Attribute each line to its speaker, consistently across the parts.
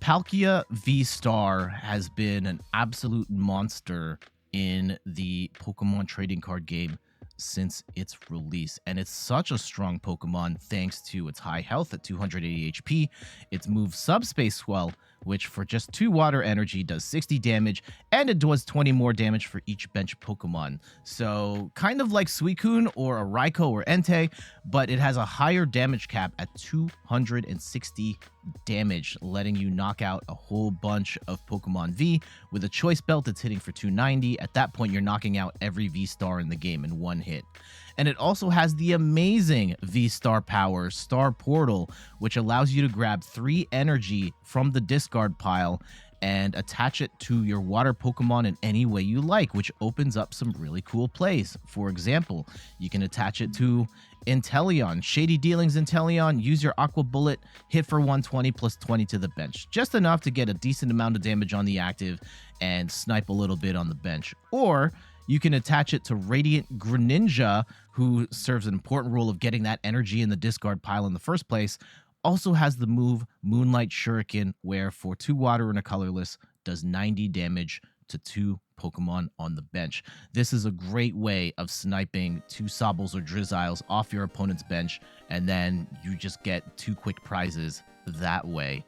Speaker 1: Palkia VSTAR has been an absolute monster in the Pokemon trading card game since its release, and it's such a strong Pokemon thanks to its high health at 280 HP, its move Subspace Swell, which for just 2 water energy does 60 damage, and it does 20 more damage for each bench Pokemon. So kind of like Suicune or a Raikou or Entei, but it has a higher damage cap at 260 damage, letting you knock out a whole bunch of Pokemon V. With a Choice Belt, it's hitting for 290. At that point, you're knocking out every V-Star in the game in one hit. And it also has the amazing V-Star power, Star Portal, which allows you to grab 3 energy from the discard pile and attach it to your water Pokemon in any way you like, which opens up some really cool plays. For example, you can attach it to Inteleon, Shady Dealings Inteleon, use your Aqua Bullet, hit for 120 plus 20 to the bench. Just enough to get a decent amount of damage on the active and snipe a little bit on the bench. Or you can attach it to Radiant Greninja, who serves an important role of getting that energy in the discard pile in the first place. Also has the move Moonlight Shuriken, where for 2 water and a colorless, does 90 damage to 2 Pokemon on the bench. This is a great way of sniping 2 Sobbles or Drizziles off your opponent's bench, and then you just get 2 quick prizes that way.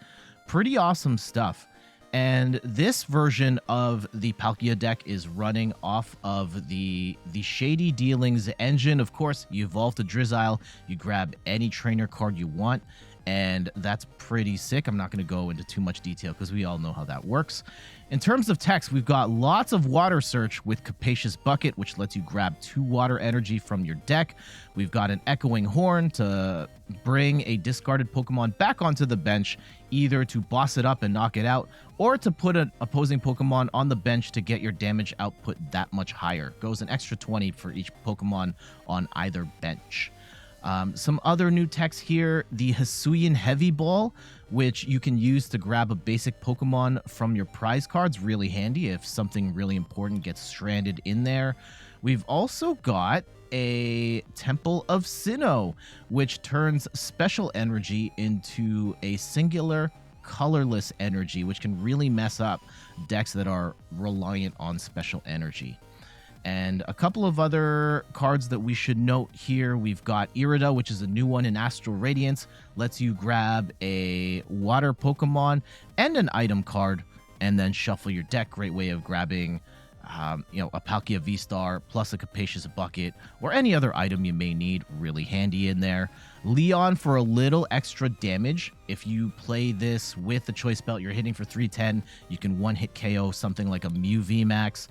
Speaker 1: Pretty awesome stuff. And this version of the Palkia deck is running off of the Shady Dealings engine. Of course, you evolve to Drizzile, you grab any trainer card you want, and that's pretty sick. I'm not going to go into too much detail because we all know how that works. In terms of text, we've got lots of Water Search with Capacious Bucket, which lets you grab 2 water energy from your deck. We've got an Echoing Horn to bring a discarded Pokemon back onto the bench, either to boss it up and knock it out, or to put an opposing Pokemon on the bench to get your damage output that much higher. Goes an extra 20 for each Pokemon on either bench. Some other new text here, the Hisuian Heavy Ball, which you can use to grab a basic Pokemon from your prize cards. Really handy if something really important gets stranded in there. We've also got a Temple of Sinnoh, which turns special energy into a singular colorless energy, which can really mess up decks that are reliant on special energy. And a couple of other cards that we should note here. We've got Irida, which is a new one in Astral Radiance. Lets you grab a water Pokemon and an item card and then shuffle your deck. Great way of grabbing, a Palkia VSTAR plus a Capacious Bucket or any other item you may need. Really handy in there. Leon for a little extra damage. If you play this with the Choice Belt, you're hitting for 310. You can one-hit KO something like a Mew VMAX.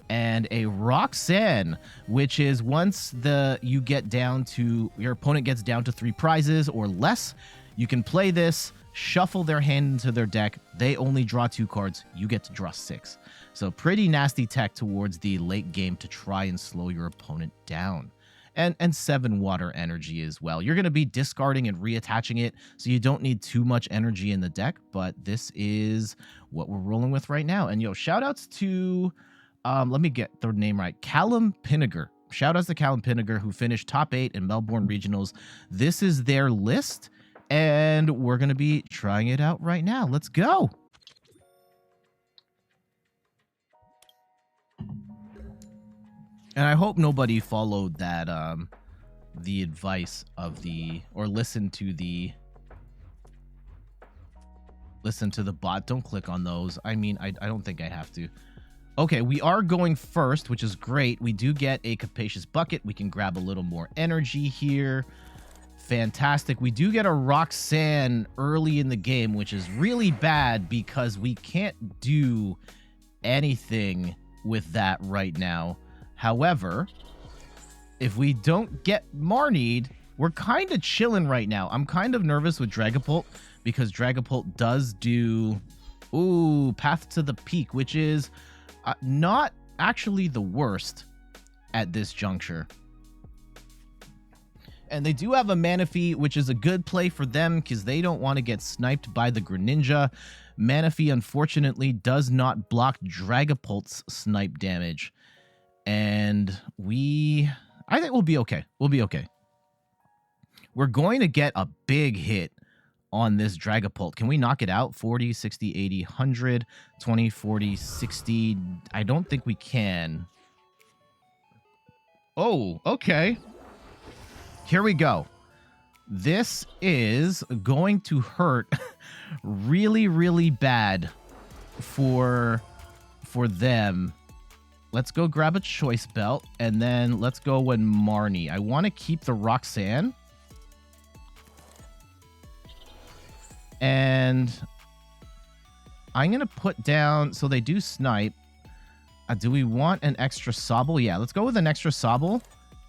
Speaker 1: And a Roxanne, which is once your opponent gets down to 3 prizes or less, you can play this, shuffle their hand into their deck. They only draw 2 cards. You get to draw 6. So pretty nasty tech towards the late game to try and slow your opponent down. And 7 water energy as well. You're going to be discarding and reattaching it, so you don't need too much energy in the deck, but this is what we're rolling with right now. And shout outs to... let me get the name right. Callum Pinniger. Shout outs to Callum Pinniger, who finished top 8 in Melbourne Regionals. This is their list, and we're going to be trying it out right now. Let's go. And I hope nobody followed that, the advice of or listened to the bot. Don't click on those. I mean, I don't think I have to. Okay, we are going first, which is great. We do get a Capacious Bucket. We can grab a little more energy here. Fantastic. We do get a Roxanne early in the game, which is really bad because we can't do anything with that right now. However, if we don't get Marnied, we're kind of chilling right now. I'm kind of nervous with Dragapult because Dragapult does do, Path to the Peak, which is... not actually the worst at this juncture. And they do have a Manaphy, which is a good play for them because they don't want to get sniped by the Greninja. Manaphy, unfortunately, does not block Dragapult's snipe damage. And I think we'll be okay. We'll be okay. We're going to get a big hit on this Dragapult. Can we knock it out? 40, 60, 80, 100, 20, 40, 60. I don't think we can. Oh, okay. Here we go. This is going to hurt really, really bad for them. Let's go grab a Choice Belt, and then let's go with Marnie. I want to keep the Roxanne. And I'm going to put down, so they do snipe. Do we want an extra Sobble? Yeah, let's go with an extra Sobble.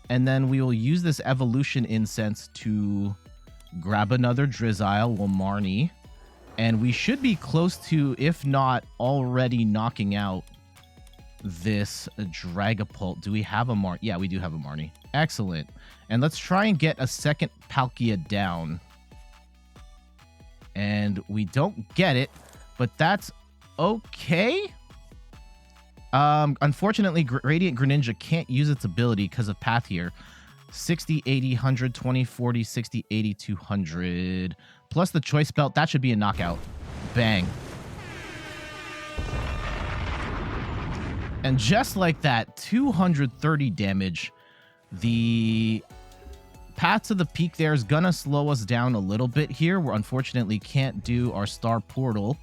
Speaker 1: And then we will use this Evolution Incense to grab another Drizzile, well, Marnie. And we should be close to, if not already knocking out this Dragapult. Do we have a Marnie? Yeah, we do have a Marnie. Excellent. And let's try and get a second Palkia down. And we don't get it, but that's okay. Unfortunately, Radiant Greninja can't use its ability because of Path here. 60, 80, 100, 20, 40, 60, 80, 200. Plus the Choice Belt. That should be a knockout. Bang. And just like that, 230 damage. The Path to the Peak there is going to slow us down a little bit here. We unfortunately can't do our Star Portal.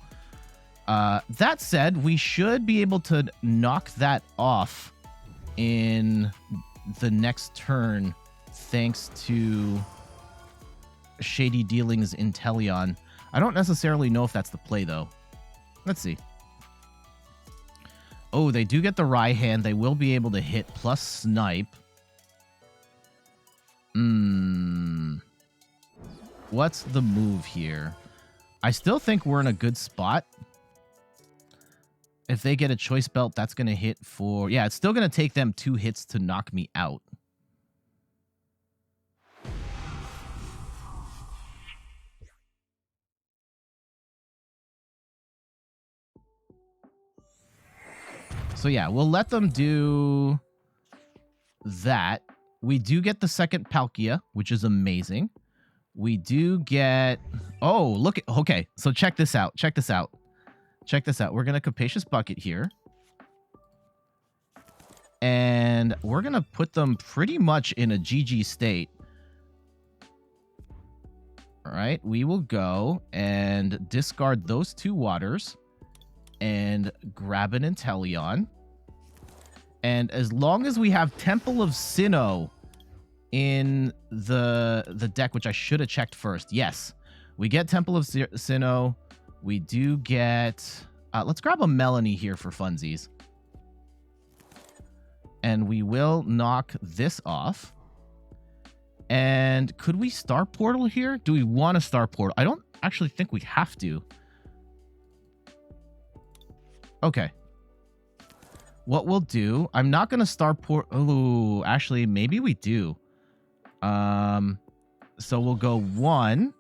Speaker 1: That said, we should be able to knock that off in the next turn thanks to Shady Dealings Inteleon. I don't necessarily know if that's the play, though. Let's see. Oh, they do get the Raihan. They will be able to hit plus Snipe. What's the move here? I still think we're in a good spot. If they get a Choice Belt, that's going to hit for... Yeah, it's still going to take them 2 hits to knock me out. So yeah, we'll let them do that. We do get the second Palkia, which is amazing. We do get... Oh, look at... Okay, so check this out. Check this out. Check this out. We're going to Capacious Bucket here. And we're going to put them pretty much in a GG state. All right, we will go and discard those 2 waters and grab an Inteleon. And as long as we have Temple of Sinnoh in the deck, which I should have checked first. Yes, we get Temple of Sinnoh. We do get... let's grab a Melony here for funsies. And we will knock this off. And could we Star Portal here? Do we want to Star Portal? I don't actually think we have to. Okay. What we'll do... I'm not going to Star Portal... Oh, actually, maybe we do. So we'll go 1...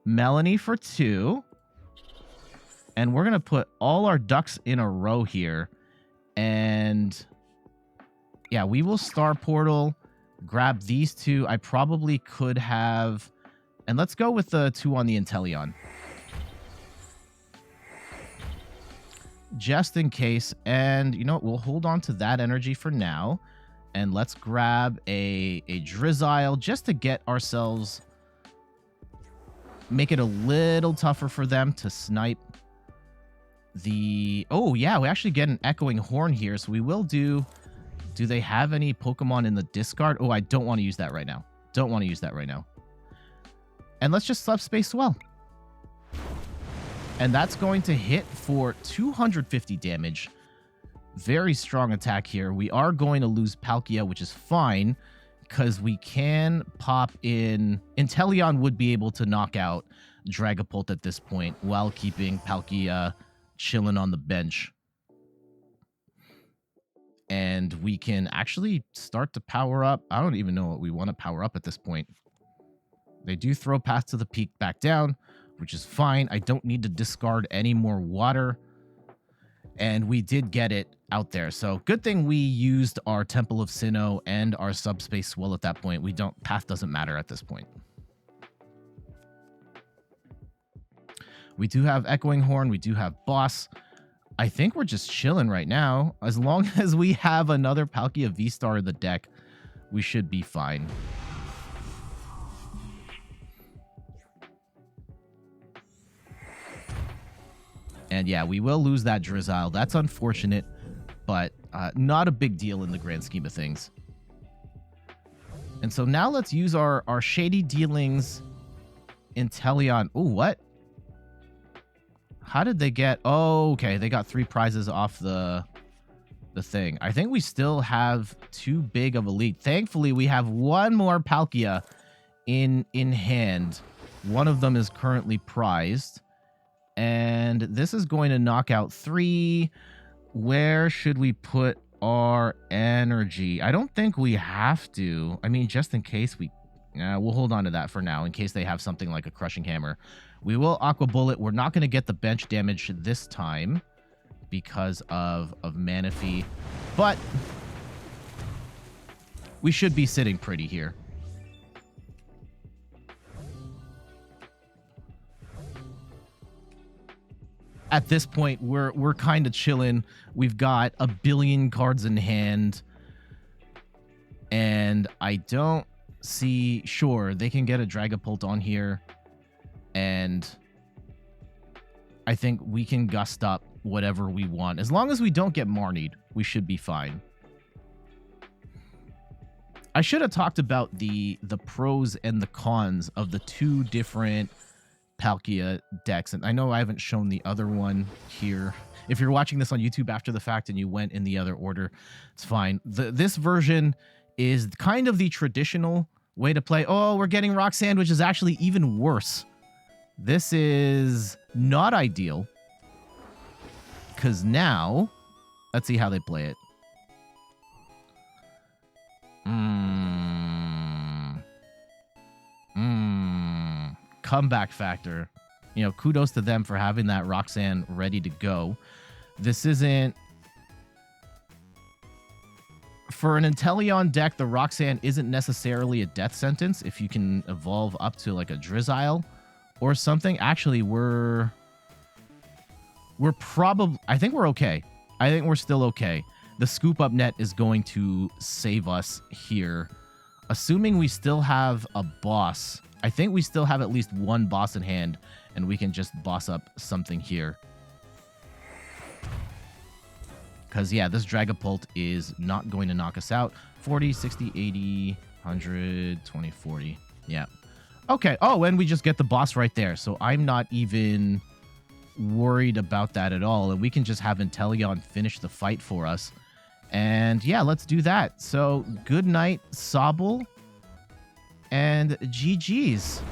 Speaker 1: Melony for 2. And we're going to put all our ducks in a row here. And yeah, we will Star Portal, grab these 2. I probably could have... And let's go with the 2 on the Inteleon. Just in case. And you know what? We'll hold on to that energy for now. And let's grab a Drizzile just to get ourselves... Make it a little tougher for them to snipe the... Oh, yeah, we actually get an Echoing Horn here, so we will do... Do they have any Pokemon in the discard? Oh, I don't want to use that right now. Don't want to use that right now. And let's just Subspace Swell. And that's going to hit for 250 damage. Very strong attack here. We are going to lose Palkia, which is fine, because we can pop in... Inteleon would be able to knock out Dragapult at this point while keeping Palkia chilling on the bench. And we can actually start to power up. I don't even know what we want to power up at this point. They do throw Path to the Peak back down, which is fine. I don't need to discard any more water. And we did get it out there. So good thing we used our Temple of Sinnoh and our Subspace Swell at that point. Path doesn't matter at this point. We do have Echoing Horn. We do have Boss. I think we're just chilling right now. As long as we have another Palkia VSTAR in the deck, we should be fine. And yeah, we will lose that Drizzile. That's unfortunate, but not a big deal in the grand scheme of things. And so now let's use our Shady Dealings Inteleon. Oh, what? How did they get... Oh, okay. They got 3 prizes off the thing. I think we still have too big of a lead. Thankfully, we have one more Palkia in hand. One of them is currently prized. And this is going to knock out 3. Where should we put our energy? I don't think we have to. I mean, just in case we... we'll hold on to that for now, in case they have something like a Crushing Hammer. We will Aqua Bullet. We're not going to get the bench damage this time because of Manaphy. But we should be sitting pretty here. At this point, we're kind of chilling. We've got a billion cards in hand. And I don't see... Sure, they can get a Dragapult on here. And I think we can gust up whatever we want. As long as we don't get Marnied, we should be fine. I should have talked about the pros and the cons of the 2 different Palkia decks, and I know I haven't shown the other one here. If you're watching this on YouTube after the fact and you went in the other order, it's fine. This version is kind of the traditional way to play. Oh, we're getting Roxanne, which is actually even worse. This is not ideal, because now let's see how they play it. Comeback factor. You know, kudos to them for having that Roxanne ready to go. This isn't... For an Inteleon deck, the Roxanne isn't necessarily a death sentence if you can evolve up to like a Drizzile or something. Actually, we're probably... I think we're okay. I think we're still okay. The Scoop Up Net is going to save us here. Assuming we still have a boss... I think we still have at least one boss in hand, and we can just boss up something here. Because, yeah, this Dragapult is not going to knock us out. 40, 60, 80, 100, 20, 40. Yeah. Okay. Oh, and we just get the boss right there. So I'm not even worried about that at all. And we can just have Inteleon finish the fight for us. And, yeah, let's do that. So, good night, Sobble. And GG's.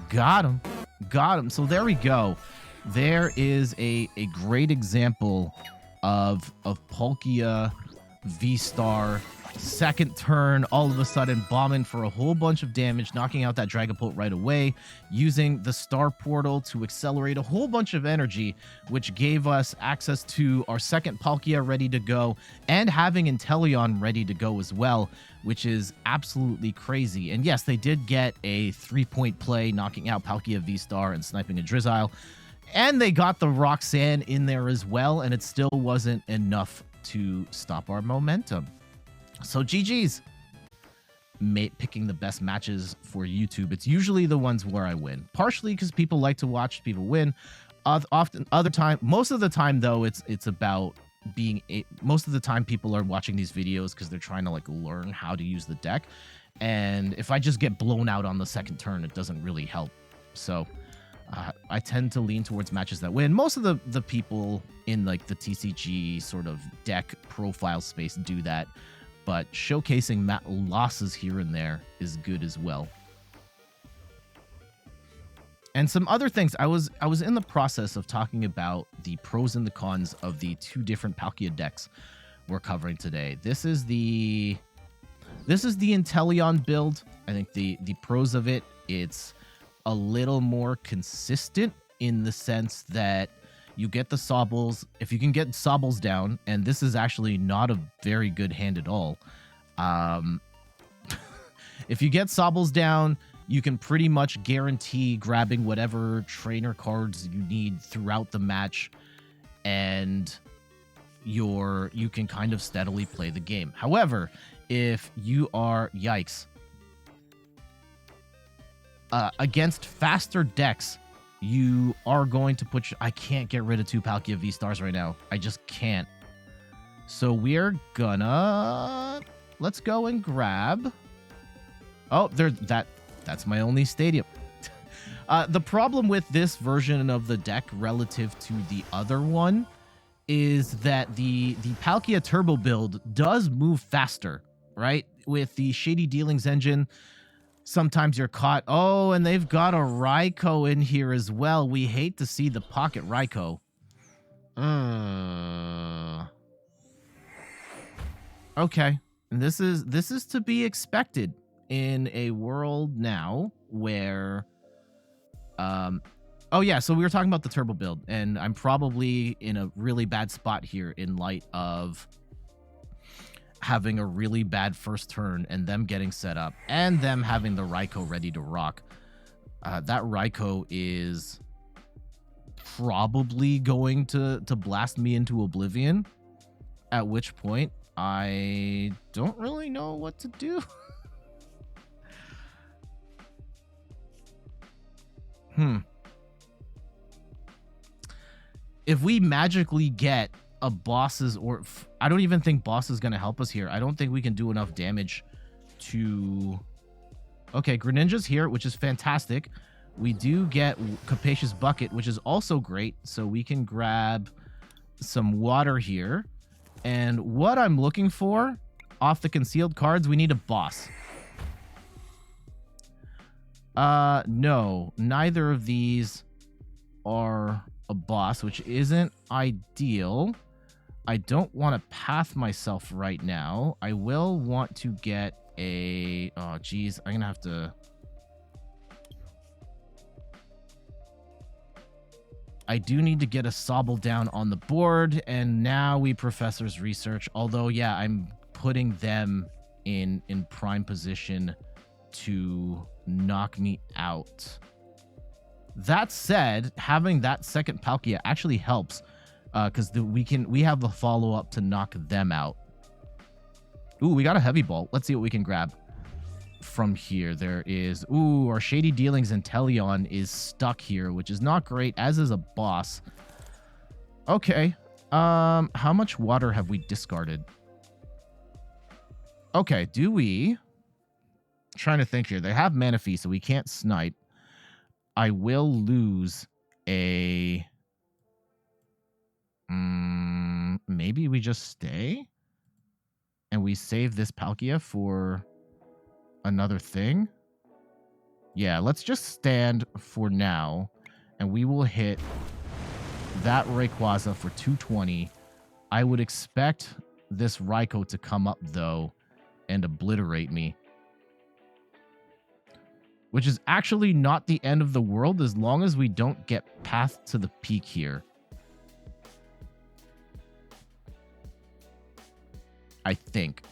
Speaker 1: Got him. Got him. So there we go. There is a great example of Palkia VSTAR. Second turn, all of a sudden bombing for a whole bunch of damage, knocking out that Dragapult right away, using the Star Portal to accelerate a whole bunch of energy, which gave us access to our second Palkia ready to go, and having Inteleon ready to go as well, which is absolutely crazy. And yes, they did get a 3-point play, knocking out Palkia VSTAR and sniping a Drizzile, and they got the Roxanne in there as well, and it still wasn't enough to stop our momentum. So GG's. Picking the best matches for YouTube. It's usually the ones where I win. Partially because people like to watch people win. Most of the time though, it's about being most of the time people are watching these videos because they're trying to like learn how to use the deck. And if I just get blown out on the second turn, it doesn't really help. So I tend to lean towards matches that win. Most of the people in like the TCG sort of deck profile space do that. But showcasing losses here and there is good as well. And some other things, I was in the process of talking about the pros and the cons of the 2 different Palkia decks we're covering today. This is the Inteleon build. I think the pros of it, it's a little more consistent in the sense that you get the Sobbles. If you can get Sobbles down, and this is actually not a very good hand at all. If you get Sobbles down, you can pretty much guarantee grabbing whatever trainer cards you need throughout the match, and you can kind of steadily play the game. However, if you are, yikes, against faster decks, you are going to put I can't get rid of 2 Palkia VSTARs right now. I just can't. So we're gonna, let's go and grab, oh, that's my only stadium. The problem with this version of the deck relative to the other one is that the Palkia Turbo build does move faster, right? With the Shady Dealings engine, sometimes you're caught. Oh, and they've got a Raikou in here as well. We hate to see the pocket Raikou. Okay, and this is to be expected in a world now where oh yeah, so we were talking about the turbo build, and I'm probably in a really bad spot here in light of having a really bad first turn and them getting set up and them having the Raikou ready to rock. That Raikou is probably going to blast me into oblivion, at which point I don't really know what to do. If we magically get a boss's, or I don't even think boss is going to help us here. I don't think we can do enough damage to... Okay, Greninja's here, which is fantastic. We do get Capacious Bucket, which is also great. So we can grab some water here. And what I'm looking for off the concealed cards, we need a boss. No, neither of these are a boss, which isn't ideal. I don't want to path myself right now. I will want to get a... Oh, geez. I'm going to have to... I do need to get a Sobble down on the board, and now we Professor's Research. Although, yeah, I'm putting them in prime position to knock me out. That said, having that second Palkia actually helps, because we have the follow-up to knock them out. Ooh, we got a heavy ball. Let's see what we can grab from here. There is... Ooh, our Shady Dealings Inteleon is stuck here, which is not great, as is a boss. Okay. How much water have we discarded? Okay, do we... Trying to think here. They have Manaphy, so we can't snipe. I will lose a... maybe we just stay? And we save this Palkia for another thing? Yeah, let's just stand for now. And we will hit that Rayquaza for 220. I would expect this Raikou to come up, though, and obliterate me. Which is actually not the end of the world as long as we don't get path to the peak here. I think.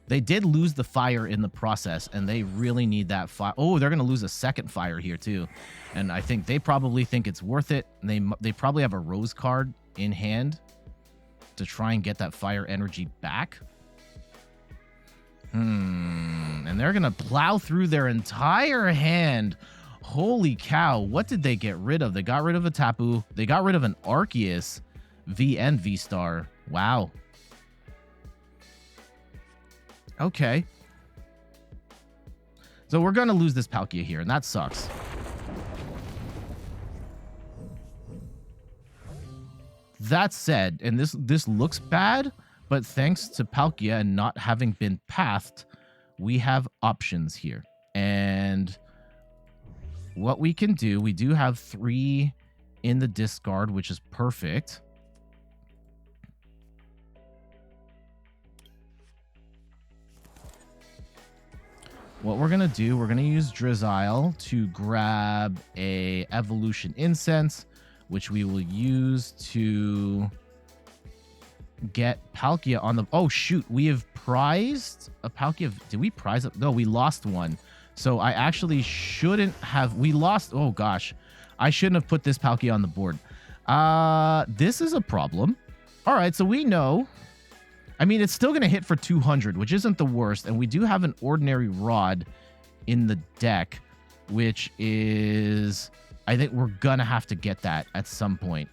Speaker 1: They did lose the fire in the process, and they really need that fire. Oh, they're going to lose a second fire here, too. And I think they probably think it's worth it. They probably have a Rose card in hand to try and get that fire energy back. And they're going to plow through their entire hand. Holy cow. What did they get rid of? They got rid of a Tapu. They got rid of an Arceus V and V-Star. Wow. Okay. So we're going to lose this Palkia here, and that sucks. That said, and this looks bad, but thanks to Palkia and not having been pathed, we have options here. And what we can do, we do have 3 in the discard, which is perfect. What we're going to do, we're going to use Drizzile to grab a Evolution Incense, which we will use to get Palkia on the... Oh, shoot. We have prized a Palkia. Did we prize it? No, we lost one. So I actually shouldn't have... We lost... Oh, gosh. I shouldn't have put this Palkia on the board. This is a problem. All right, so we know... I mean, it's still going to hit for 200, which isn't the worst. And we do have an Ordinary Rod in the deck, which is... I think we're going to have to get that at some point.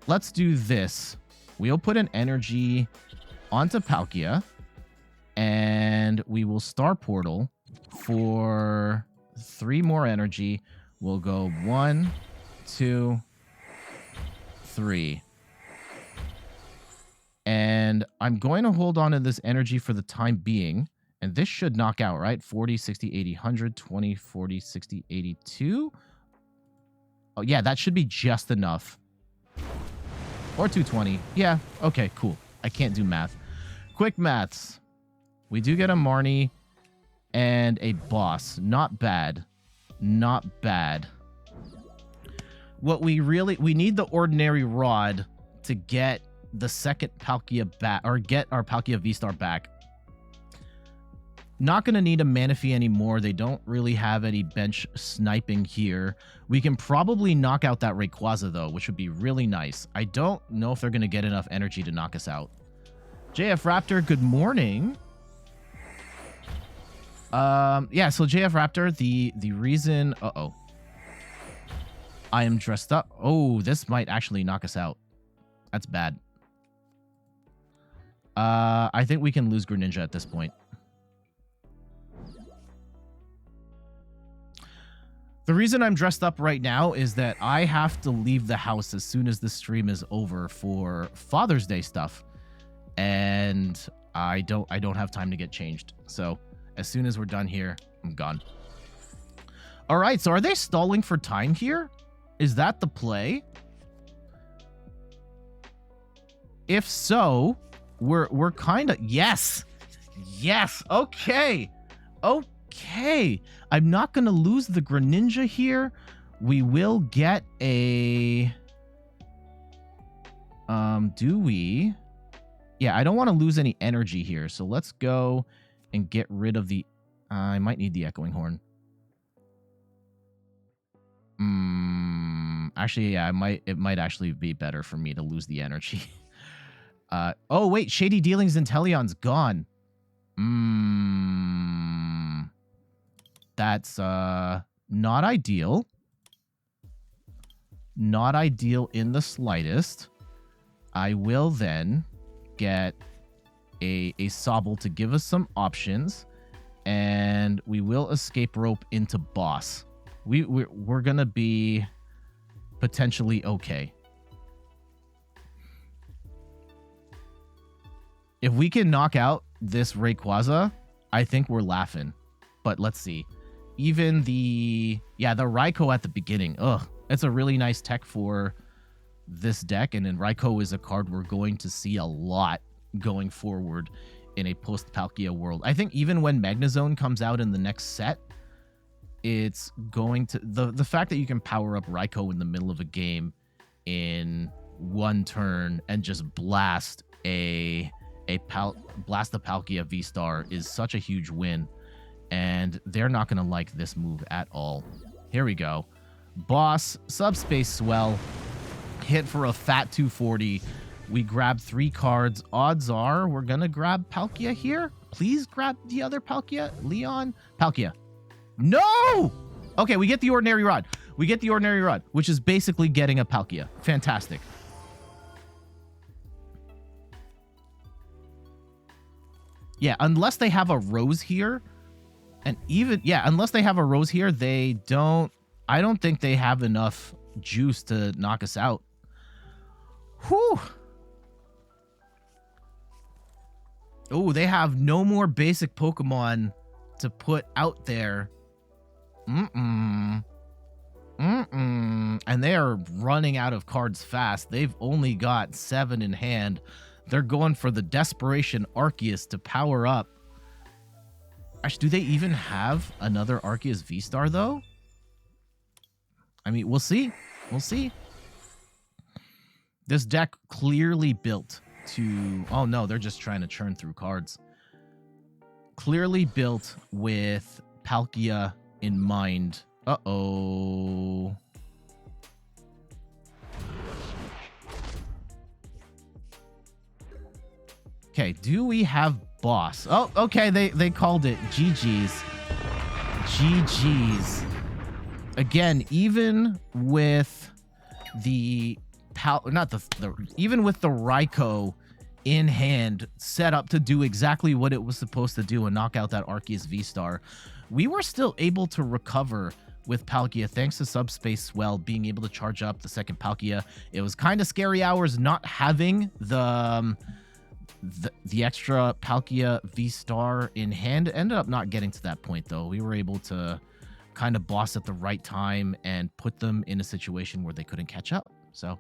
Speaker 1: Let's do this. We'll put an energy onto Palkia, and we will Star Portal for 3 more energy. We'll go 1, 2, 3. And I'm going to hold on to this energy for the time being. And this should knock out, right? 40, 60, 80, 100, 20, 40, 60, 82. Oh, yeah, that should be just enough. Or 220. Yeah, okay, cool. I can't do math. Quick maths. We do get a Marnie and a boss. Not bad. Not bad. What we need the Ordinary Rod to get the second Palkia back, or get our Palkia VSTAR back. Not going to need a Manaphy anymore. They don't really have any bench sniping here. We can probably knock out that Rayquaza, though, which would be really nice. I don't know if they're going to get enough energy to knock us out. JF Raptor, good morning. Yeah, so JF Raptor, the reason... Uh-oh. I am dressed up. Oh, this might actually knock us out. That's bad. I think we can lose Greninja at this point. The reason I'm dressed up right now is that I have to leave the house as soon as the stream is over for Father's Day stuff. And I don't have time to get changed. So as soon as we're done here, I'm gone. All right, so are they stalling for time here? Is that the play? If so, we're kind of... Yes. Yes. Okay. Okay. I'm not going to lose the Greninja here. We will get a... do we? Yeah, I don't want to lose any energy here. So let's go and get rid of the... I might need the Echoing Horn. Actually, yeah, it might actually be better for me to lose the energy. Oh, wait, Shady Dealings Inteleon's gone. That's not ideal. Not ideal in the slightest. I will then get a Sobble to give us some options, and we will Escape Rope into boss. We're gonna be potentially okay. If we can knock out this Rayquaza, I think we're laughing. But let's see. Even the Raikou at the beginning. Ugh, it's a really nice tech for this deck. And then Raikou is a card we're going to see a lot going forward in a post-Palkia world. I think even when Magnezone comes out in the next set, it's going to... The fact that you can power up Raikou in the middle of a game in one turn and just blast the Palkia VSTAR is such a huge win, and they're not going to like this move at all. Here we go. Boss, Subspace Swell, hit for a fat 240. We grab 3 cards. Odds are we're going to grab Palkia here. Please grab the other Palkia. Leon. Palkia. No! Okay, we get the Ordinary Rod. We get the Ordinary Rod, which is basically getting a Palkia. Fantastic. Yeah, unless they have a Rose here, and even, yeah, unless they have a Rose here, I don't think they have enough juice to knock us out. Whew. Oh, they have no more basic Pokemon to put out there. And they are running out of cards fast. They've only got 7 in hand. They're going for the Desperation Arceus to power up. Actually, do they even have another Arceus V-Star, though? I mean, we'll see. We'll see. This deck clearly built to... Oh, no, they're just trying to churn through cards. Clearly built with Palkia in mind. Uh-oh. Okay, do we have boss? Oh, okay, they called it. GG's. GG's. Again, even with the even with the Raikou in hand, set up to do exactly what it was supposed to do and knock out that Arceus V-Star, we were still able to recover with Palkia thanks to Subspace Swell being able to charge up the second Palkia. It was kind of scary hours not having the extra Palkia V-Star in hand. Ended up not getting to that point, though. We were able to kind of boss at the right time and put them in a situation where they couldn't catch up. So